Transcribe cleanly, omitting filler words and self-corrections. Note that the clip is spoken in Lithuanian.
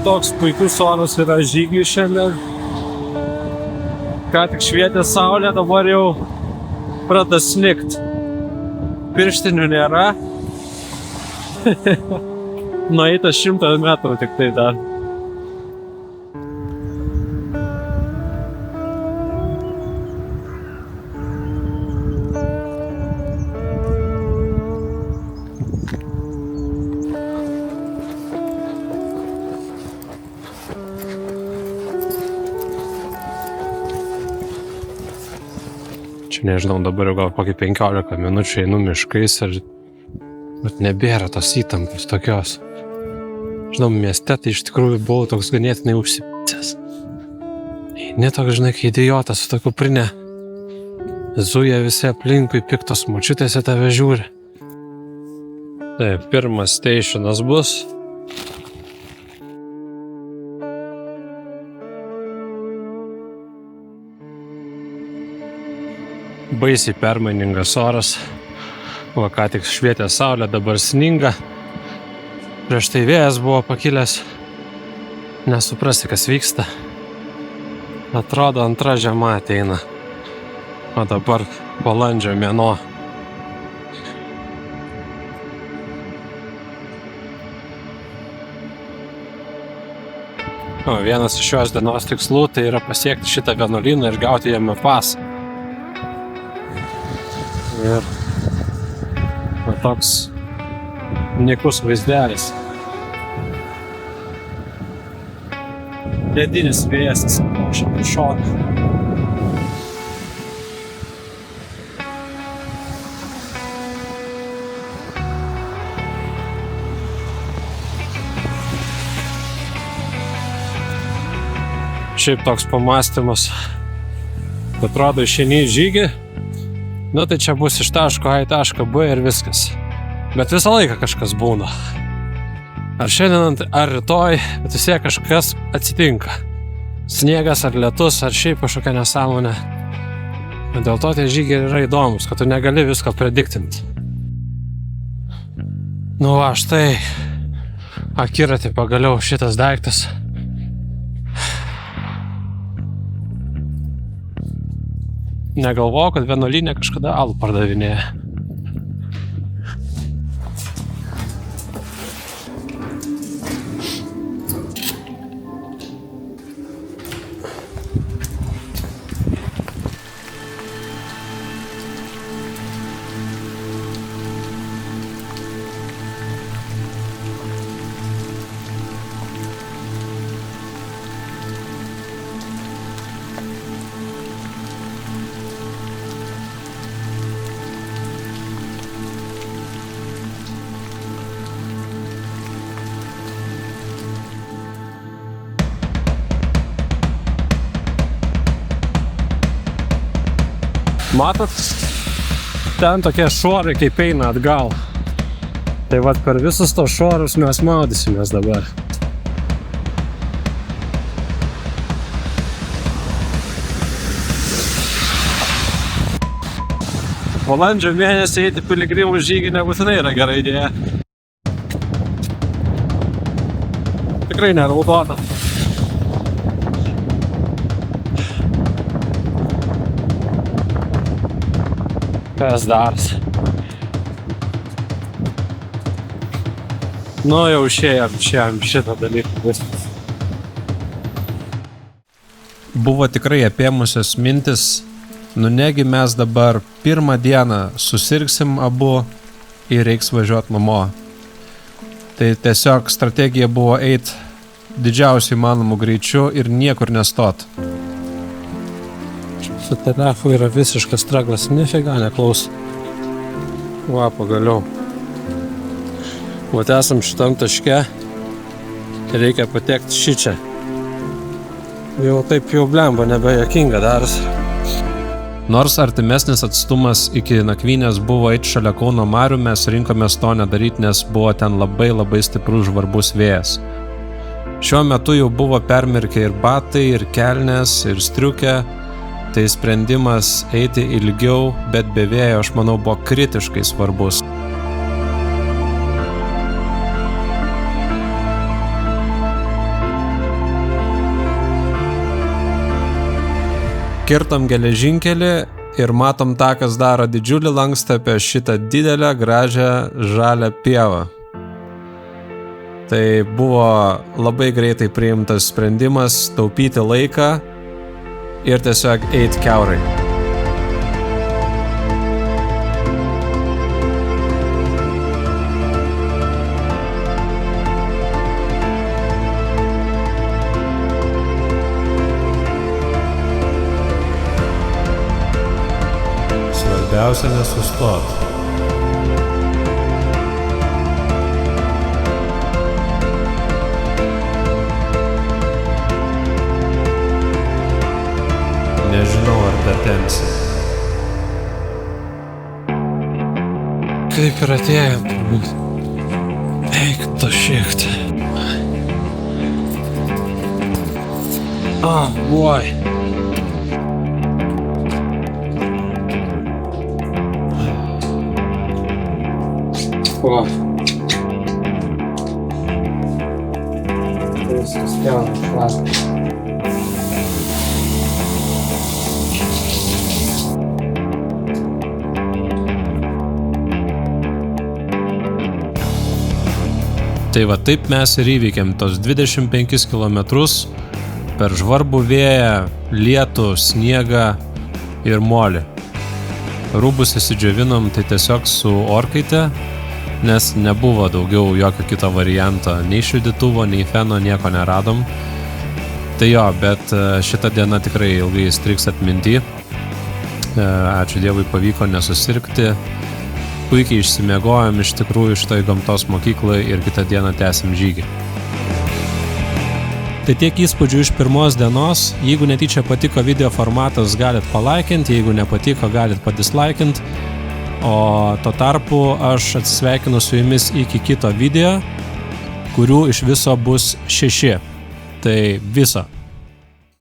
toks puikus oras yra žygiui šiandien. Ką tik švietė saulė, dabar jau pradeda snigt. Pirštinių nėra. Nueita 100 metrų tik tai dar. Čia nežinau, dabar jau gal kokį 15 minučių einu miškais ir bet nebėra tos įtampos tokios. Žinau, mieste tai iš tikrųjų buvau toks ganėtinai užsipicęs. Ne toks, žinai, kai idiotas su tokiu prine. Zuja visi aplinkui, piktos močiutės į tave žiūri. Taip, pirmas stationas bus. Baisiai permainingas oras. Va, ką tik švietė saulė, dabar sninga. Prieš tai vėjas buvo pakilęs. Nesuprasti, kas vyksta. Atrodo, antra žiema ateina. O dabar balandžio mėnuo. O, vienas iš šios dienos tikslų tai yra pasiekti šitą vienuolyną ir gauti jame pasą. Ir toks nykus vaizdelis. Ledinis vėjas įsipuošia per šoną. Šiaip toks pamąstymas. Atrodo, išeini į žygį. Nu tai čia bus iš taško A į tašką B ir viskas. Bet visą laiką kažkas būna. Ar šiandien, ar rytoj, bet vis tiek kažkas atsitinka. Sniegas ar lietus, ar šiaip kažkokia nesąmonė. Dėl to tie žygiai yra įdomus, kad tu negali visko prediktinti. Nu va, štai akiratį pagaliau šitas daiktas. Negalvojau, kad vienuolyne kažkada alų pardavinėja. Matot, ten tokie šuorai kaip eina atgal. Tai vat per visus tos šuorus mes maudysimės dabar. Balandžio mėnesį eiti piligrimų žygį nebūtinai yra gera idėja. Tikrai neraudota. Kas daras? Nu jau išėjom šitą dalyką viskas. Buvo tikrai apėmusios mintis, nu negi mes dabar pirmą dieną susirgsim abu ir reiks važiuoti namo. Tai tiesiog strategija buvo eit didžiausiu įmanomu greičiu ir niekur nestot. Su telefu yra visiškas straglas, nifiga neklaus. Va, pagaliau. Vat esam šitam taške ir reikia patekti šičia. Jau taip jau blemba, nebejokinga daras. Nors artimesnis atstumas iki nakvynės buvo eit šalia Kauno marių, mes rinkomės to nedaryti, nes buvo ten labai stiprus žvarbus vėjas. Šiuo metu jau buvo permirkę ir batai, ir kelnės, ir striukė. Tai sprendimas eiti ilgiau, bet be vėjo, aš manau, buvo kritiškai svarbus. Kirtom geležinkelį ir matom takas daro didžiulį lankstą apie šitą didelę, gražią, žalią pievą. Tai buvo labai greitai priimtas sprendimas taupyti laiką ir tiesiog eiti kiaurai. Svarbiausia nesustot. Nežinau, ar datemsi. Kaip ir atėjom, turbūt. Eik to šiekt. Boy. Viskas kelna šlakas. Tai va taip mes ir įveikėm tos 25 kilometrus per žvarbų vėją, lietų, sniegą ir molį. Rūbus įsidžiovinom tai tiesiog su orkaite, nes nebuvo daugiau jokio kito varianto, nei šildytuvo, nei feno, nieko neradom. Tai jo, bet šita diena tikrai ilgai įstriks atminty. Ačiū Dievui pavyko nesusirgti. Puikiai išsimiegojom iš tikrųjų šitoj gamtos mokyklai ir kitą dieną tęsim žygį. Tai tiek įspūdžių iš pirmos dienos. Jeigu netyčia patiko video formatas, galit palaikinti, jeigu nepatiko, galit padislaikinti. O tuo tarpu aš atsisveikinu su jumis iki kito video, kurių iš viso bus 6. Tai viso.